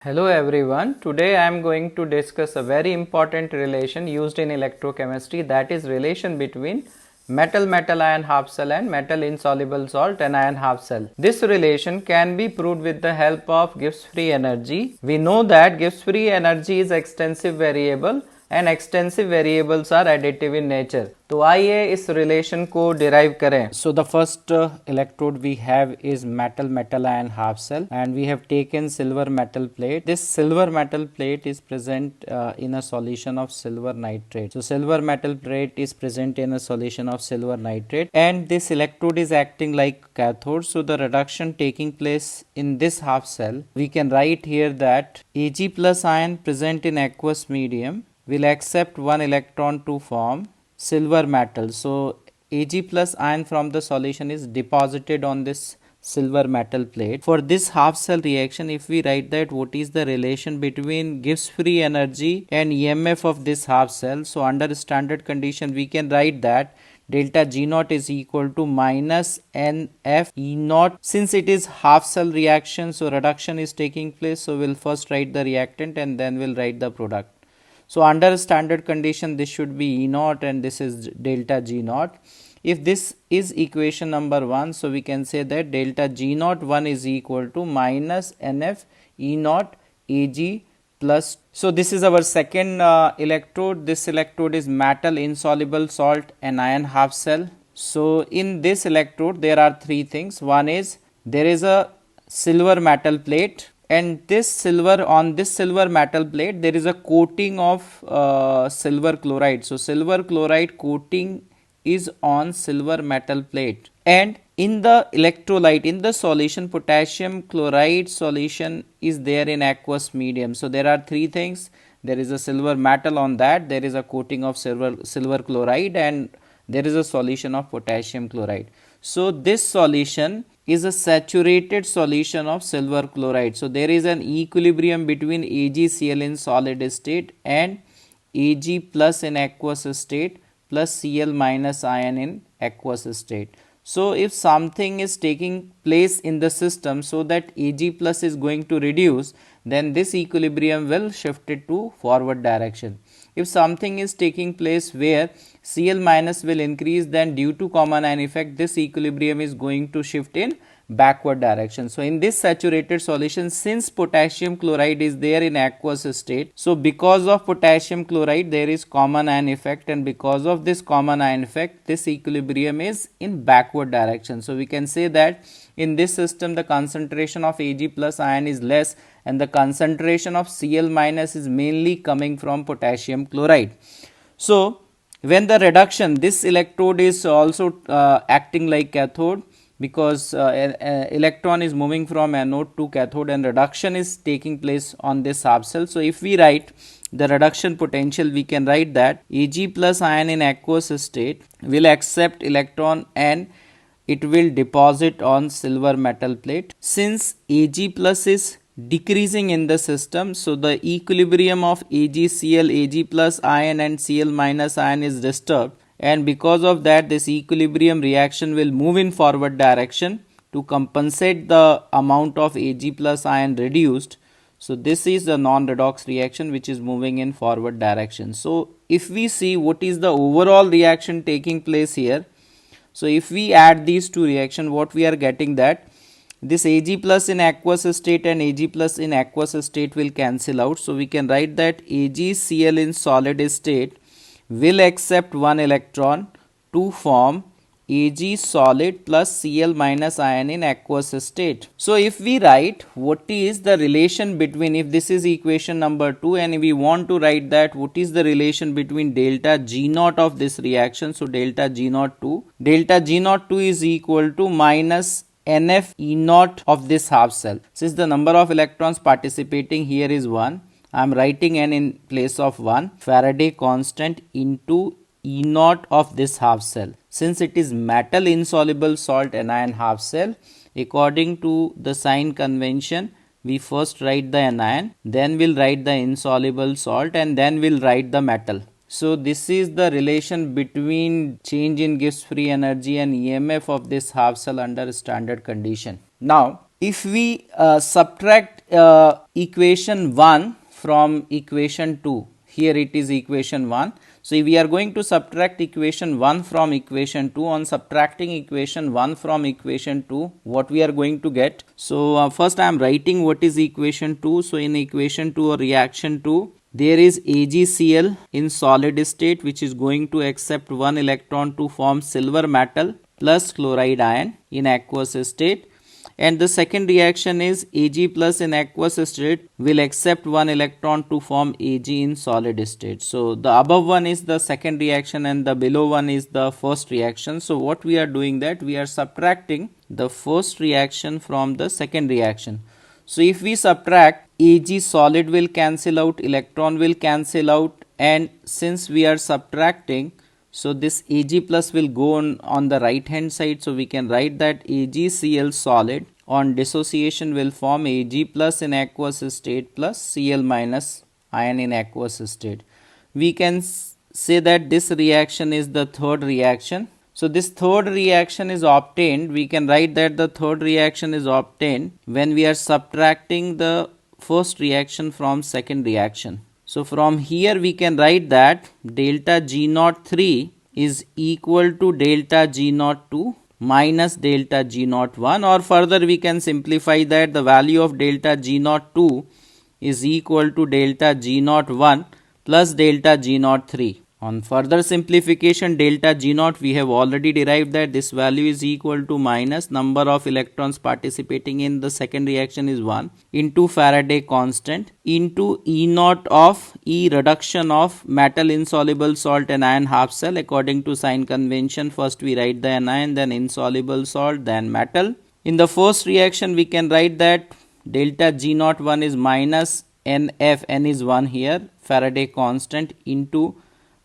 Hello everyone, today I am going to discuss a very important relation used in electrochemistry, that is relation between metal ion half cell and metal insoluble salt anion half cell. This relation can be proved with the help of Gibbs free energy. We know that Gibbs free energy is extensive variable and extensive variables are additive in nature. तो आइए इस relation को derive करें. So the first electrode we have is metal ion half cell, and we have taken silver metal plate. This silver metal plate is present in a solution of silver nitrate. So silver metal plate is present in a solution of silver nitrate, and this electrode is acting like cathode. So the reduction taking place in this half cell, we can write here that Ag plus ion present in aqueous medium will accept one electron to form silver metal. So Ag plus ion from the solution is deposited on this silver metal plate. For this half cell reaction, if we write that what is the relation between Gibbs free energy and EMF of this half cell, so under standard condition we can write that delta G naught is equal to minus NF E naught. Since it is half cell reaction, so reduction is taking place, so we'll first write the reactant and then we'll write the product. So under standard condition this should be E naught and this is delta G naught. If this is equation number 1, so we can say that delta G naught 1 is equal to minus NF E naught Ag plus. So this is our second electrode. This electrode is metal insoluble salt anion half cell. So in this electrode there are three things. One is there is a silver metal plate, and this silver, on this silver metal plate there is a coating of silver chloride. So silver chloride coating is on silver metal plate, and in the electrolyte, in the solution, potassium chloride solution is there in aqueous medium. So there are three things. There is a silver metal on that, there is a coating of silver chloride, and there is a solution of potassium chloride. So this solution is a saturated solution of silver chloride. So there is an equilibrium between AgCl in solid state and Ag plus in aqueous state plus Cl minus ion in aqueous state. So if something is taking place in the system so that Ag plus is going to reduce, then this equilibrium will shift it to forward direction. If something is taking place where Cl minus will increase, then due to common ion effect this equilibrium is going to shift in backward direction. So in this saturated solution, since potassium chloride is there in aqueous state, so because of potassium chloride there is common ion effect, and because of this common ion effect this equilibrium is in backward direction. So we can say that in this system the concentration of Ag plus ion is less and the concentration of Cl minus is mainly coming from potassium chloride. So when the reduction, this electrode is also acting like cathode, because electron is moving from anode to cathode and reduction is taking place on this half cell. So if we write the reduction potential, we can write that Ag plus ion in aqueous state will accept electron and it will deposit on silver metal plate. Since Ag plus is decreasing in the system, so the equilibrium of AgCl, Ag plus ion and Cl minus ion is disturbed, and because of that this equilibrium reaction will move in forward direction to compensate the amount of Ag plus ion reduced. So this is the non-redox reaction which is moving in forward direction. So if we see what is the overall reaction taking place here, so if we add these two reactions, what we are getting that this Ag plus in aqueous state and Ag plus in aqueous state will cancel out. So we can write that AgCl in solid state will accept one electron to form Ag solid plus Cl minus ion in aqueous state. So if we write what is the relation between, if this is equation number 2 and we want to write that what is the relation between delta G naught of this reaction, so delta G naught 2 is equal to minus NF E naught of this half cell. Since the number of electrons participating here is 1, I am writing n in place of 1, Faraday constant into E naught of this half cell. Since it is metal insoluble salt anion half cell, according to the sign convention we first write the anion, then we'll write the insoluble salt, and then we'll write the metal. So this is the relation between change in Gibbs free energy and EMF of this half cell under standard condition. Now if we subtract equation 1 from equation 2. Here it is equation 1. So, if we are going to subtract equation 1 from equation 2, on subtracting equation 1 from equation 2, what we are going to get? So, first I am writing what is equation 2. So, in equation 2 or reaction 2, there is AgCl in solid state, which is going to accept one electron to form silver metal plus chloride ion in aqueous state. And the second reaction is Ag plus in aqueous state will accept one electron to form Ag in solid state. So, the above one is the second reaction and the below one is the first reaction. So, what we are doing, that we are subtracting the first reaction from the second reaction. So, if we subtract, Ag solid will cancel out, electron will cancel out, and since we are subtracting, so this Ag plus will go on the right hand side. So, we can write that AgCl solid on dissociation will form Ag plus in aqueous state plus Cl minus ion in aqueous state. We can say that this reaction is the third reaction. So, this third reaction is obtained. We can write that the third reaction is obtained when we are subtracting the first reaction from second reaction. So, from here we can write that delta G03 is equal to delta G02 minus delta G01, or further we can simplify that the value of delta G02 is equal to delta G01 plus delta G03. On further simplification, delta G0 we have already derived that this value is equal to minus number of electrons participating in the second reaction is 1 into Faraday constant into E0 of E reduction of metal insoluble salt and ion half cell. According to sign convention, first we write the anion, then insoluble salt, then metal. In the first reaction we can write that delta G0 1 is minus NF, N is 1 here, Faraday constant into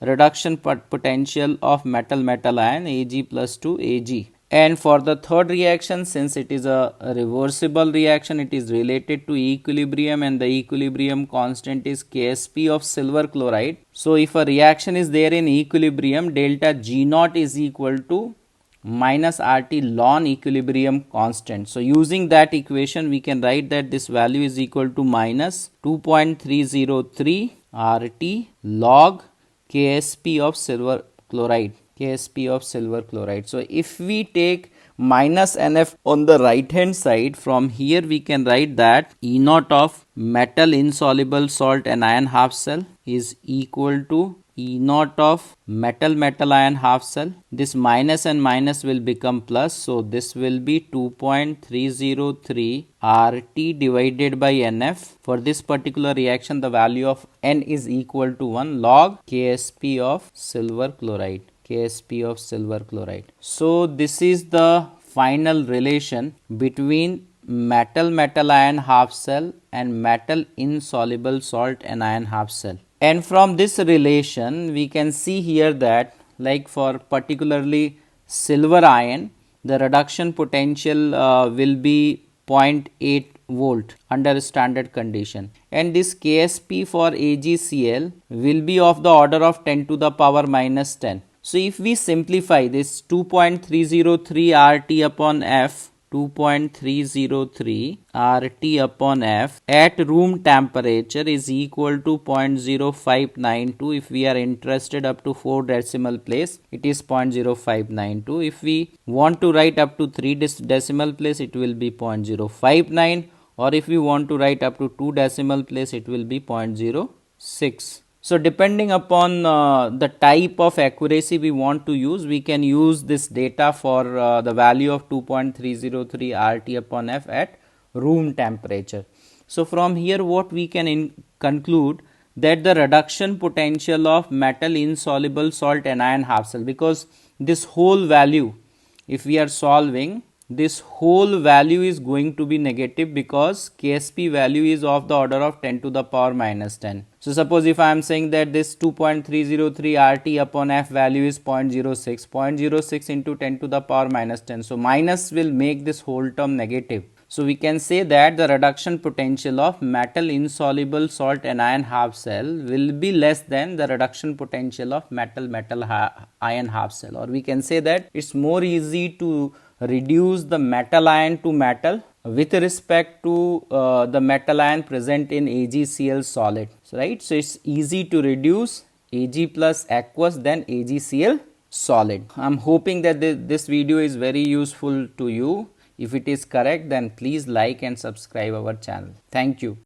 reduction potential of metal ion Ag plus 2 Ag. And for the third reaction, since it is a reversible reaction, it is related to equilibrium and the equilibrium constant is Ksp of silver chloride. So, if a reaction is there in equilibrium, delta G0 is equal to minus RT ln equilibrium constant. So, using that equation, we can write that this value is equal to minus 2.303 RT log Ksp of silver chloride, Ksp of silver chloride. So, if we take minus NF on the right hand side, from here we can write that E0 of metal insoluble salt and ion half cell is equal to E0 of metal ion half cell. This minus and minus will become plus. So, this will be 2.303 RT divided by NF. For this particular reaction, the value of N is equal to 1 log Ksp of silver chloride. Ksp of silver chloride. So, this is the final relation between metal ion half cell and metal insoluble salt and ion half cell. And from this relation, we can see here that, like for particularly silver ion, the reduction potential will be 0.8 volt under standard condition, and this Ksp for AgCl will be of the order of 10 to the power minus 10. So, if we simplify this 2.303 RT upon F, 2.303 RT upon F at room temperature is equal to 0.0592. If we are interested up to 4 decimal place, it is 0.0592. If we want to write up to 3 decimal place, it will be 0.059, or if we want to write up to 2 decimal place, it will be 0.06. So, depending upon the type of accuracy we want to use, we can use this data for the value of 2.303 RT upon F at room temperature. So, from here what we can conclude that the reduction potential of metal insoluble salt and ion half cell, because this whole value, if we are solving, this whole value is going to be negative because Ksp value is of the order of 10 to the power minus 10. So, suppose if I am saying that this 2.303 RT upon F value is 0.06, 0.06 into 10 to the power minus 10. So, minus will make this whole term negative. So, we can say that the reduction potential of metal insoluble salt and ion half cell will be less than the reduction potential of metal ion half cell, or we can say that it is more easy to reduce the metal ion to metal with respect to the metal ion present in AgCl solid, right. So, it is easy to reduce Ag plus aqueous than AgCl solid. I am hoping that this video is very useful to you. If it is correct, then please like and subscribe our channel. Thank you.